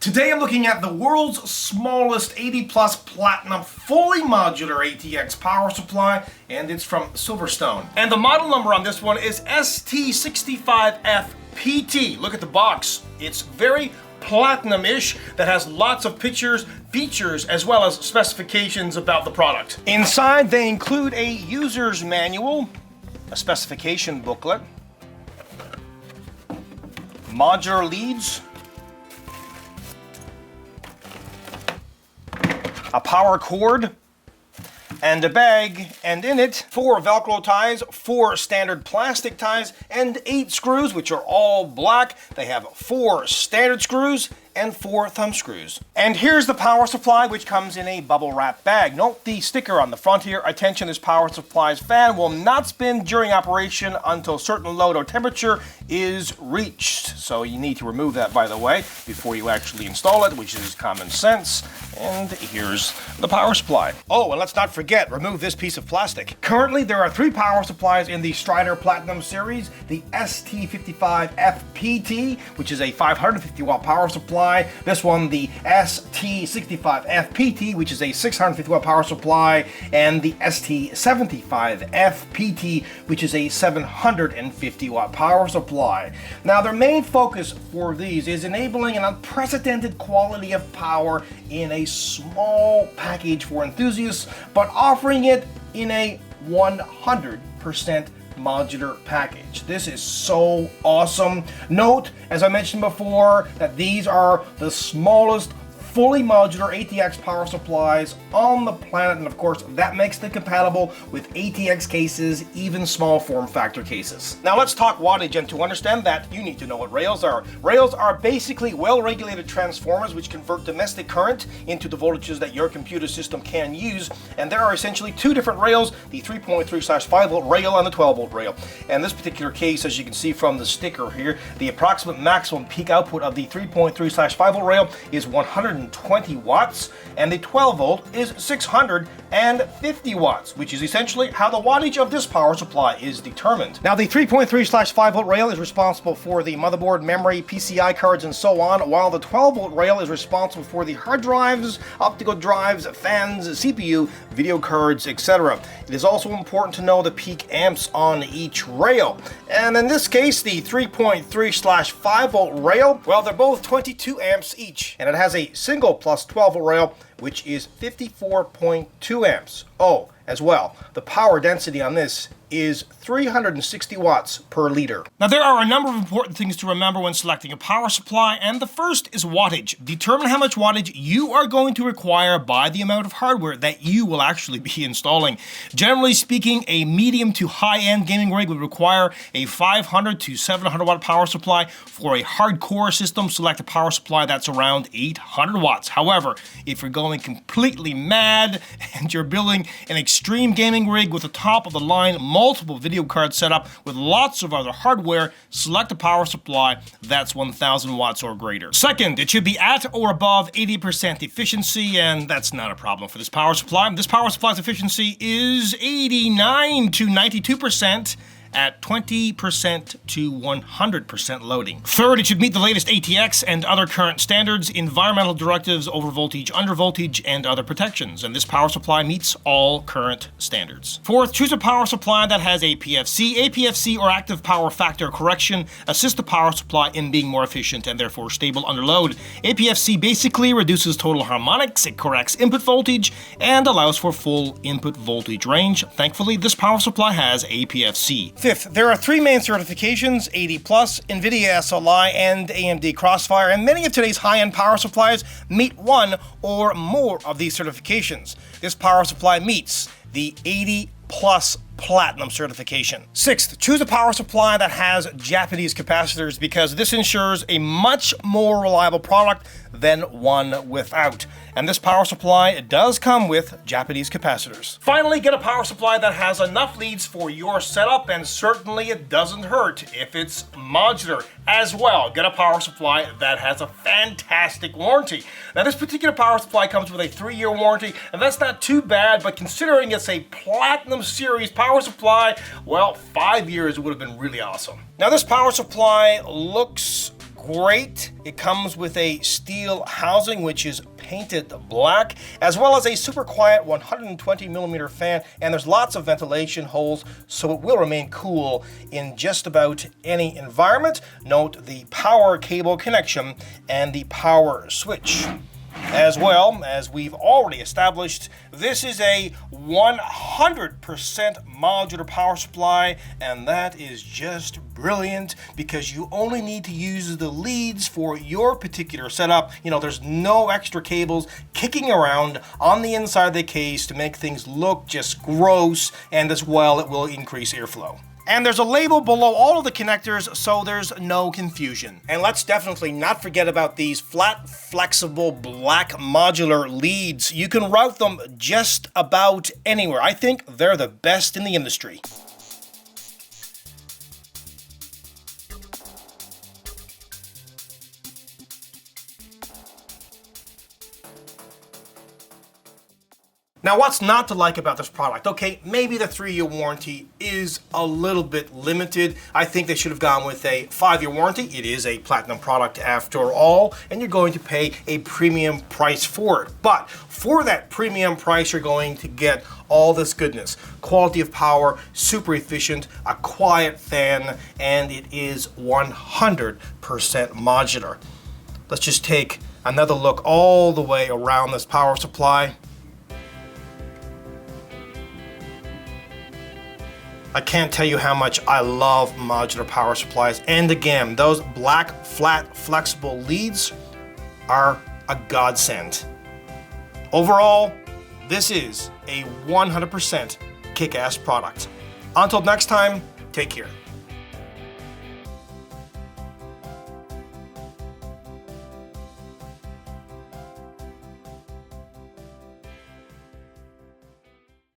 Today I'm looking at the world's smallest 80 plus platinum fully modular ATX power supply, and it's from SilverStone. And the model number on this one is ST65F-PT. Look at the box. It's very platinum-ish, that has lots of pictures, features, as well as specifications about the product. Inside they include a user's manual, a specification booklet, modular leads, a power cord, and a bag, and in it 4 Velcro ties, 4 standard plastic ties, and 8 screws, which are all black. They have 4 standard screws and 4 thumb screws. And here's the power supply, which comes in a bubble wrap bag. Note the sticker on the front here. Attention, this power supply's fan will not spin during operation until certain load or temperature is reached. So you need to remove that, by the way, before you actually install it, which is common sense. And here's the power supply. Oh, and let's not forget, remove this piece of plastic. Currently, there are 3 power supplies in the Strider Platinum series. The ST65F-PT, which is a 550 watt power supply. This one, the ST65F-PT, which is a 650 watt power supply, and the ST65F-PT, which is a 750 watt power supply. Now, their main focus for these is enabling an unprecedented quality of power in a small package for enthusiasts, but offering it in a 100% modular package. This is so awesome. Note, as I mentioned before, that these are the smallest fully modular ATX power supplies on the planet, and of course that makes them compatible with Atx Cases, even small form factor cases. Now let's talk wattage, and to understand that you need to know what rails are. Rails are basically well-regulated transformers which convert domestic current into the voltages that your computer system can use, and there are essentially 2 different rails, the 3.3/5 volt rail and the 12 volt rail. And in this particular case, as you can see from the sticker here, the approximate maximum peak output of the 3.3/5 volt rail is 120 watts, and the 12 volt is 650 watts, which is essentially how the wattage of this power supply is determined. Now, the 3.3/5 volt rail is responsible for the motherboard, memory, PCI cards, and so on, while the 12 volt rail is responsible for the hard drives, optical drives, fans, CPU, video cards, etc. It is also important to know the peak amps on each rail. And in this case, the 3.3/5 volt rail, well, they're both 22 amps each, and it has a single plus 12 volt rail, which is 54.2 amps. Oh, as well, the power density on this is 360 watts per liter. Now, there are a number of important things to remember when selecting a power supply, and the first is wattage. Determine how much wattage you are going to require by the amount of hardware that you will actually be installing. Generally speaking, a medium to high-end gaming rig would require a 500 to 700 watt power supply. For a hardcore system, select a power supply that's around 800 watts. However, if you're going completely mad and you're building an extreme gaming rig with a top-of-the-line multiple video card setup with lots of other hardware, select a power supply that's 1000 watts or greater. Second, it should be at or above 80% efficiency, and that's not a problem for this power supply. This power supply's efficiency is 89 to 92%. at 20% to 100% loading. Third, it should meet the latest ATX and other current standards, environmental directives, over voltage, under voltage, and other protections, and this power supply meets all current standards. Fourth, choose a power supply that has APFC. APFC, or active power factor correction, assists the power supply in being more efficient and therefore stable under load. APFC basically reduces total harmonics, it corrects input voltage, and allows for full input voltage range. Thankfully, this power supply has APFC. Fifth, there are 3 main certifications: 80 plus, NVIDIA SLI, and AMD Crossfire, and many of today's high-end power supplies meet one or more of these certifications. This power supply meets the 80 plus Platinum certification. Sixth, choose a power supply that has Japanese capacitors, because this ensures a much more reliable product than one without. And this power supply does come with Japanese capacitors. Finally, get a power supply that has enough leads for your setup, and certainly it doesn't hurt if it's modular as well. Get a power supply that has a fantastic warranty. Now, this particular power supply comes with a 3-year warranty, and that's not too bad, but considering it's a Platinum Series power supply, well, 5 years would have been really awesome. Now, this power supply looks great. It comes with a steel housing which is painted black, as well as a super quiet 120mm fan, and there's lots of ventilation holes, so it will remain cool in just about any environment. Note the power cable connection and the power switch. As well, as we've already established, this is a 100% modular power supply, and that is just brilliant because you only need to use the leads for your particular setup. You know, there's no extra cables kicking around on the inside of the case to make things look just gross, and as well, it will increase airflow. And there's a label below all of the connectors, so there's no confusion. And let's definitely not forget about these flat, flexible, black modular leads. You can route them just about anywhere. I think they're the best in the industry. Now, what's not to like about this product? Okay, maybe the 3-year warranty is a little bit limited. I think they should have gone with a 5-year warranty. It is a platinum product after all, and you're going to pay a premium price for it. But for that premium price, you're going to get all this goodness. Quality of power, super efficient, a quiet fan, and it is 100% modular. Let's just take another look all the way around this power supply. I can't tell you how much I love modular power supplies. And again, those black, flat, flexible leads are a godsend. Overall, this is a 100% kick-ass product. Until next time, take care.